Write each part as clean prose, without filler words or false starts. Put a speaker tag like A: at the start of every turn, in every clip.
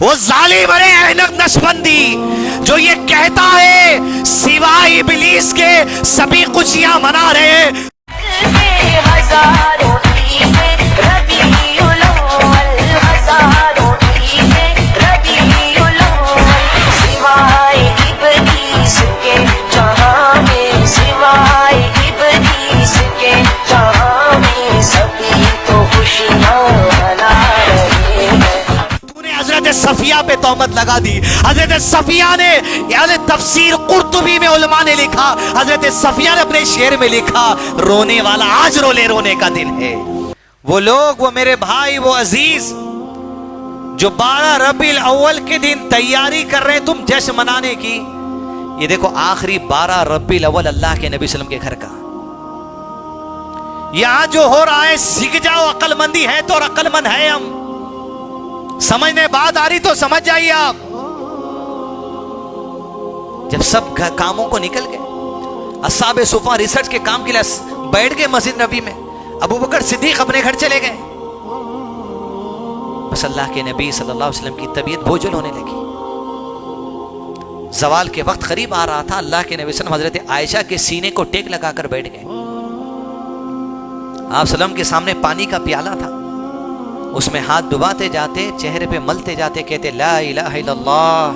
A: وہ ظالم ارے احنق نشبندی جو یہ کہتا ہے سوائے ابلیس کے سبھی خوشیاں منا رہے. صفیہ پہ تہمت لگا دی. حضرت صفیہ نے یعنی تفسیر قرطبی میں علماء نے لکھا, حضرت صفیہ نے اپنے شعر میں لکھا رونے والا آج رو لے, رونے کا دن ہے. وہ لوگ, وہ میرے بھائی, وہ عزیز جو 12 ربیع الاول کے دن تیاری کر رہے ہیں تم جشن منانے کی, یہ دیکھو آخری 12 ربیع الاول اللہ کے نبی صلی اللہ علیہ وسلم کے گھر کا یہاں جو ہو رہا ہے, سیکھ جاؤ. عقل مندی ہے تو, اور عقل مند ہے ہم, سمجھنے بات آ رہی تو سمجھ جائیے آپ. جب سب کاموں کو نکل گئے, اصحاب صفہ ریسرچ کے کام کے لیے بیٹھ گئے مسجد نبی میں, ابو بکر صدیق اپنے گھر چلے گئے, بس اللہ کے نبی صلی اللہ علیہ وسلم کی طبیعت بوجھل ہونے لگی. زوال کے وقت قریب آ رہا تھا, اللہ کے نبی صلی اللہ علیہ وسلم حضرت عائشہ کے سینے کو ٹیک لگا کر بیٹھ گئے. آپ صلی اللہ علیہ وسلم کے سامنے پانی کا پیالہ تھا, اس میں ہاتھ ڈباتے جاتے, چہرے پہ ملتے جاتے, کہتے لا الہ الا اللہ,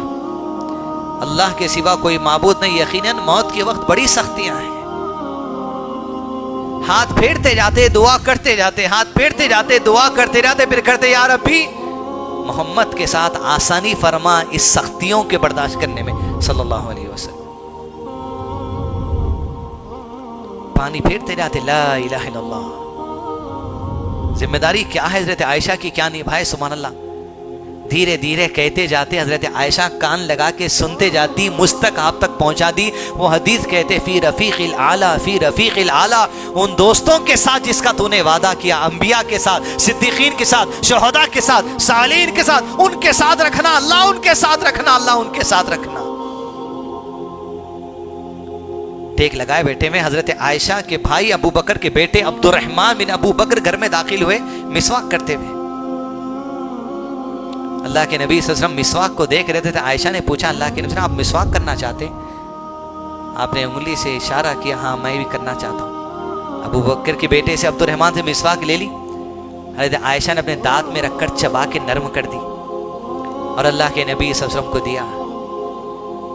A: اللہ کے سوا کوئی معبود نہیں, یقیناً موت کے وقت بڑی سختیاں ہیں. ہاتھ پھیرتے جاتے, دعا کرتے جاتے, ہاتھ پھیرتے جاتے, دعا کرتے جاتے, پھر کرتے یا ربی محمد کے ساتھ آسانی فرما اس سختیوں کے برداشت کرنے میں صلی اللہ علیہ وسلم. پانی پھیرتے جاتے, لا الہ الا اللہ. ذمہ داری کیا ہے حضرت عائشہ کی, کیا نبھائے, سبحان اللہ. دھیرے دھیرے کہتے جاتے, حضرت عائشہ کان لگا کے سنتے جاتی, مجھ تک آپ تک پہنچا دی. وہ حدیث کہتے فی رفیق الاعلیٰ, فی رفیق الاعلیٰ, ان دوستوں کے ساتھ جس کا تو نے وعدہ کیا, انبیاء کے ساتھ, صدیقین کے ساتھ, شہداء کے ساتھ, صالحین کے ساتھ, ان کے ساتھ رکھنا اللہ, ان کے ساتھ رکھنا اللہ, ان کے ساتھ رکھنا. ٹیک لگائے بیٹے میں حضرت عائشہ کے بھائی ابو بکر کے بیٹے عبد الرحمن بن ابو بکر گھر میں داخل ہوئے مسواک کرتے ہوئے. اللہ کے نبی صلی اللہ علیہ وسلم مسواک کو دیکھ رہے تھے. عائشہ نے پوچھا اللہ کے نبی صلی اللہ علیہ وسلم آپ مسواک کرنا چاہتے؟ آپ نے انگلی سے اشارہ کیا, ہاں میں بھی کرنا چاہتا ہوں. ابو بکر کے بیٹے سے عبد الرحمن سے مسواک لے لی. حضرت عائشہ نے اپنے دانت میں رکھ کر چبا کے نرم کر دی اور اللہ کے نبی صلی اللہ علیہ وسلم کو دیا.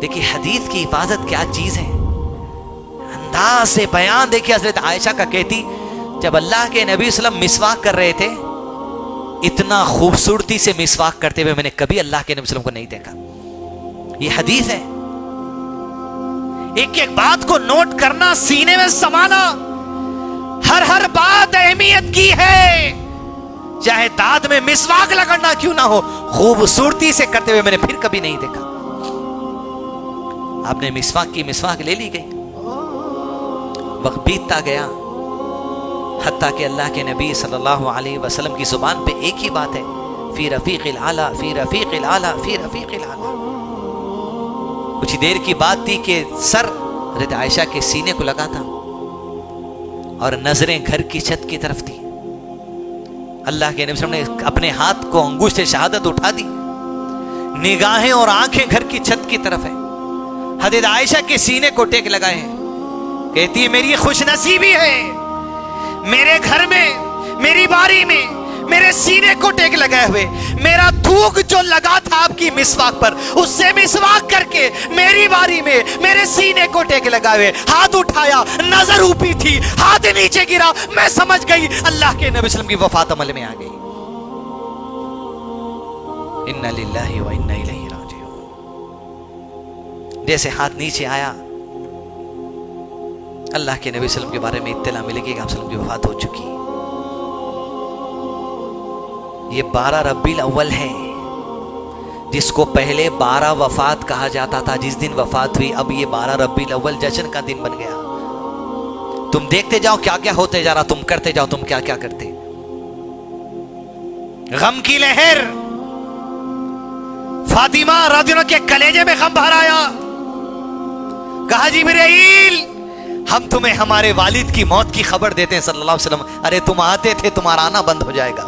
A: دیکھیے حدیث کی حفاظت کیا چیز ہے, انداز سے بیان دیکھیے. حضرت عائشہ کا کہتی جب اللہ کے نبی صلی اللہ علیہ وسلم مسواک کر رہے تھے, اتنا خوبصورتی سے مسواک کرتے ہوئے میں نے کبھی اللہ کے نبی صلی اللہ علیہ وسلم کو نہیں دیکھا. یہ حدیث ہے. ایک ایک بات کو نوٹ کرنا, سینے میں سمانا, ہر بات اہمیت کی ہے. چاہے دانت میں مسواک لگڑنا کیوں نہ ہو, خوبصورتی سے کرتے ہوئے میں نے پھر کبھی نہیں دیکھا. آپ نے مسواک کی, مسواک لے لی گئی. وقت بیتتا گیا, حتیٰ کہ اللہ کے نبی صلی اللہ علیہ وسلم کی زبان پہ ایک ہی بات ہے, فی رفیق الاعلیٰ, فی رفیق الاعلیٰ, فی رفیق الاعلیٰ. کچھ دیر کی بات تھی کہ سر حضرت عائشہ کے سینے کو لگا تھا اور نظریں گھر کی چھت کی طرف تھی. اللہ کے نبی صلی اللہ علیہ وسلم نے اپنے ہاتھ کو انگوش سے شہادت اٹھا دی, نگاہیں اور آنکھیں گھر کی چھت کی طرف ہیں. حضرت عائشہ کے سینے کو ٹیک لگائے ہیں. کہتی ہے میری خوش نصیبی ہے, میرے گھر میں, میری باری میں میرے سینے کو ٹیک لگائے ہوئے, میرا تھوک جو لگا تھا آپ کی مسواک پر, اس سے مسواک کر کے میری باری میں میرے سینے کو ٹیک لگائے ہوئے. ہاتھ اٹھایا, نظر اوپی تھی, ہاتھ نیچے گرا, میں سمجھ گئی اللہ کے نبی صلی اللہ علیہ وسلم کی وفات عمل میں آ گئی. انا للہ و انا الیہ راجعون. جیسے ہاتھ نیچے آیا, اللہ کے نبی صلی اللہ علیہ وسلم کے بارے میں اطلاع ملے گی کہ آپ صلی اللہ علیہ وسلم کی وفات ہو چکی. یہ 12 ربیع الاول ہے جس کو پہلے 12 وفات کہا جاتا تھا. جس دن وفات ہوئی اب یہ 12 ربیع الاول جشن کا دن بن گیا. تم دیکھتے جاؤ کیا کیا ہوتے جا رہا, تم کرتے جاؤ تم کیا کیا کرتے. غم کی لہر, فاطمہ رضی اللہ عنہا کے کلیجے میں غم بھر آیا. کہا جبرائیل ہم تمہیں ہمارے والد کی موت کی خبر دیتے ہیں صلی اللہ علیہ وسلم. ارے تم آتے تھے, تمہارا آنا بند ہو جائے گا.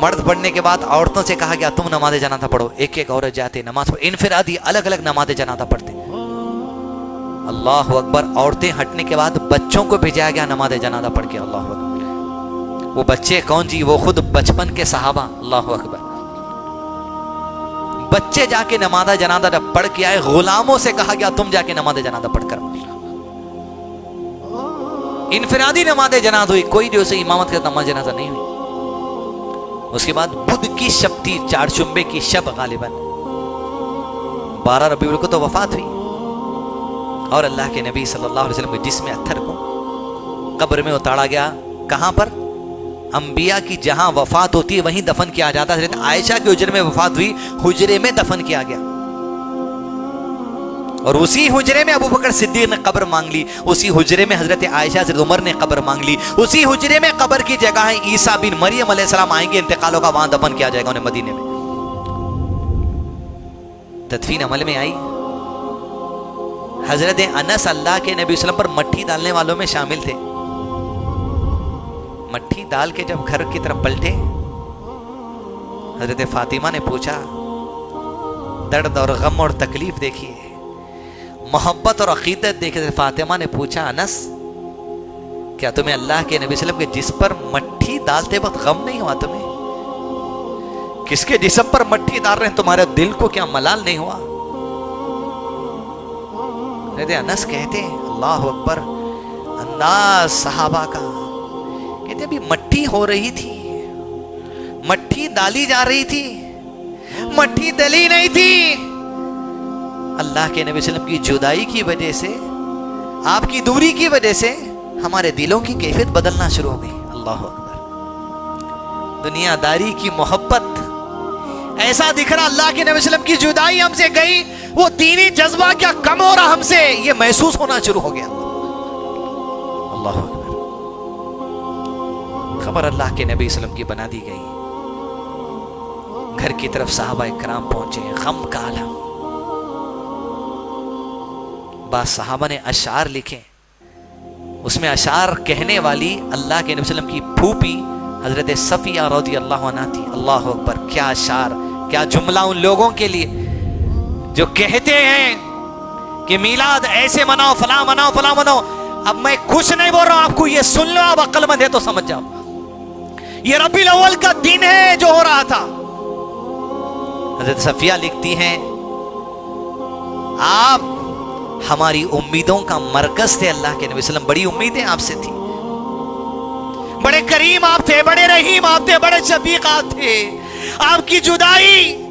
A: مرد پڑھنے کے بعد عورتوں سے کہا گیا تم نماز جنازہ پڑھو. ایک ایک عورت جاتے نماز پڑھ, انفرادی الگ الگ نماز جنازہ پڑھتے. اللہ اکبر. عورتیں ہٹنے کے بعد بچوں کو بھیجایا گیا نماز جنازہ پڑھ کے. اللہ اکبر. وہ بچے کون جی؟ وہ خود بچپن کے صحابہ. اللہ اکبر. بچے جا کے نماز جنازہ پڑھ کے آئے. غلاموں سے کہا گیا تم جا کے نماز جنازہ پڑھ کر. انفرادی نماز جنازہ ہوئی, کوئی جو اسے امامت کا نماز جنازہ نہیں ہوئی. اس کے بعد بدھ کی شب تھی, چار شنبے کی شب, غالباً 12 ربیع الاول کو تو وفات ہوئی. اور اللہ کے نبی صلی اللہ علیہ وسلم کے جسم اطہر کو قبر میں اتارا گیا. کہاں پر؟ انبیاء کی جہاں وفات ہوتی ہے وہیں دفن کیا جاتا ہے. حضرت عائشہ کے حجرے میں وفات ہوئی, حجرے میں دفن کیا گیا. اور اسی حجرے میں ابو بکر صدیق نے قبر مانگ لی, اسی حجرے میں حضرت عائشہ حضرت عمر نے قبر مانگ لی, اسی حجرے میں قبر کی جگہ ہے. عیسیٰ بن مریم علیہ السلام آئیں گے, انتقالوں کا وہاں دفن کیا جائے گا انہیں مدینے میں. تدفین عمل میں آئی. حضرت انس اللہ کے نبی صلی اللہ علیہ وسلم پر مٹھی ڈالنے والوں میں شامل تھے. مٹھی ڈال کے جب گھر کی طرف پلٹے, حضرت فاطمہ نے پوچھا, درد اور غم اور تکلیف دیکھیے, محبت اور عقیدت دیکھے. فاطمہ نے پوچھا, انس کیا تمہیں اللہ کے نبی صلی اللہ علیہ وسلم کے جسم پر مٹھی ڈالتے وقت غم نہیں ہوا تمہیں؟ کس کے جسم پر مٹھی ڈال رہے ہیں, تمہارے دل کو کیا ملال نہیں ہوا؟ انس کہتے اللہ اکبر, انداز صحابہ کا, کہتے ابھی مٹھی ہو رہی تھی, مٹھی ڈالی جا رہی تھی, مٹھی ڈلی نہیں تھی. اللہ کے نبی صلی اللہ علیہ وسلم کی جدائی کی وجہ سے, آپ کی دوری کی وجہ سے ہمارے دلوں کی کیفیت بدلنا شروع ہو گئی. اللہ اکبر. دنیا داری کی محبت ایسا دکھ رہا, اللہ کے نبی صلی اللہ علیہ وسلم کی جدائی ہم سے گئی, وہ دینی جذبہ کیا کم ہو رہا ہم سے, یہ محسوس ہونا شروع ہو گیا. اللہ اکبر. خبر اللہ کے نبی صلی اللہ علیہ وسلم کی بنا دی گئی. گھر کی طرف صحابہ کرام پہنچے, غم کا عالم. بعض صحابہ نے اشعار لکھے, اس میں اشعار کہنے والی اللہ کے نبی صلی اللہ علیہ وسلم کی پھوپھی حضرت صفیہ رضی اللہ عنہا تھی. اللہ اکبر. کیا اشعار, کیا جملہ ان لوگوں کے لیے جو کہتے ہیں کہ میلاد ایسے مناؤ, فلاں مناؤ, فلاں مناؤ. اب میں کچھ نہیں بول رہا ہوں, آپ کو یہ سن لو, آپ عقل مند ہے تو سمجھ جاؤ. یہ ربیع الاول کا دن ہے جو ہو رہا تھا. حضرت صفیہ لکھتی ہیں, آپ ہماری امیدوں کا مرکز تھے. اللہ کے نبی صلی اللہ علیہ وسلم, بڑی امیدیں آپ سے تھی, بڑے کریم آپ تھے, بڑے رحیم آپ تھے, بڑے شفیق آپ تھے. آپ کی جدائی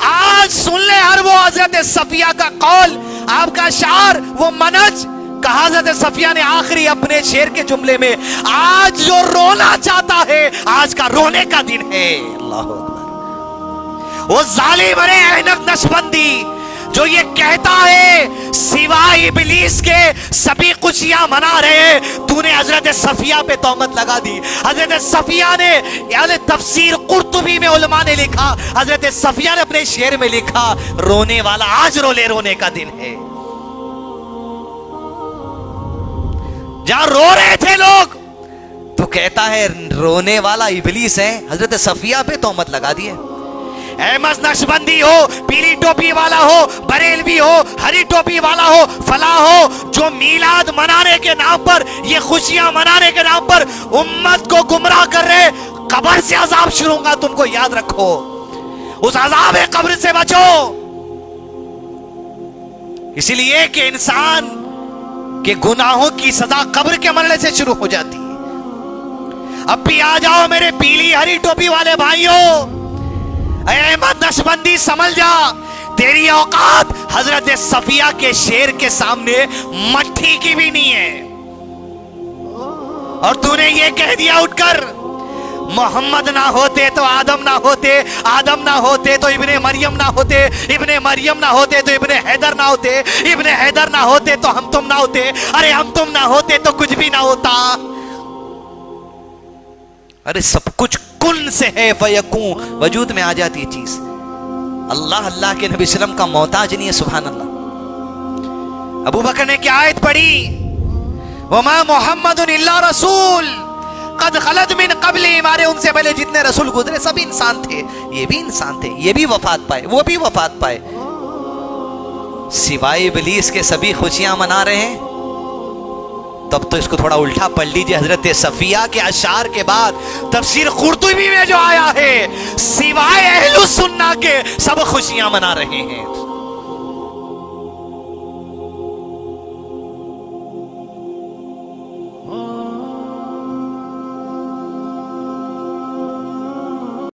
A: آج سن لے ہر وہ حضرت صفیہ کا قول, آپ کا شعر, وہ منج. کہا حضرت صفیہ نے آخری اپنے شعر کے جملے میں, آج جو رونا چاہتا ہے آج کا رونے کا دن ہے. اللہ اکبر. وہ ظالم ارے احنق نشبندی جو یہ کہتا ہے سوائے ابلیس کے سبھی خوشیاں منا رہے, تو نے حضرت صفیہ پہ تہمت لگا دی. حضرت صفیہ نے, یعنی تفسیر قرطبی میں علماء نے لکھا, حضرت صفیہ نے اپنے شعر میں لکھا, رونے والا آج رو لے, رونے کا دن ہے. جہاں رو رہے تھے لوگ تو کہتا ہے رونے والا ابلیس ہے. حضرت صفیہ پہ تہمت لگا دی ہے. احمد نقشبندی ہو, پیلی ٹوپی والا ہو, بریلوی ہو, ہری ٹوپی والا ہو, فلاں ہو, جو میلاد منانے کے نام پر, یہ خوشیاں منانے کے نام پر امت کو گمراہ کر رہے, قبر سے عذاب شروع ہوگا, تم کو یاد رکھو. اس عذاب قبر سے بچو. اسی لیے کہ انسان کے گناہوں کی سزا قبر کے مرنے سے شروع ہو جاتی ہے. اب بھی آ جاؤ میرے پیلی ہری ٹوپی والے بھائیوں, احمد نقشبندی سمجھ جا, تیری اوقات حضرت صفیہ کے شعر کے سامنے مٹھی کی بھی نہیں ہے. اور تو نے یہ کہہ دیا اٹھ کر, محمد نہ ہوتے تو آدم نہ ہوتے, آدم نہ ہوتے تو ابن مریم نہ ہوتے, ابن مریم نہ ہوتے تو ابن حیدر نہ ہوتے, ابن حیدر نہ ہوتے تو ہم تم نہ ہوتے, ارے ہم تم نہ ہوتے تو کچھ بھی نہ ہوتا. ارے سب کچھ کن سے ہے, فیکون, وجود میں آ جاتی ہے چیز. اللہ کے نبی صلی اللہ علیہ وسلم کا محتاج نہیں ہے. سبحان اللہ. ابو بکر نے کیا آیت پڑھی, وما محمد الا رسول قد خلت من قبل، ہمارے ان سے پہلے جتنے رسول گزرے سب انسان تھے، یہ بھی انسان تھے، یہ بھی وفات پائے، وہ بھی وفات پائے، سوائے ابلیس کے سبھی خوشیاں منا رہے ہیں۔ تب تو اس کو تھوڑا الٹا پڑھ لیجئے، حضرت صفیہ کے اشعار کے بعد تفسیر قرطبی میں جو آیا ہے، سوائے اہل السنہ کے سب خوشیاں منا رہے ہیں۔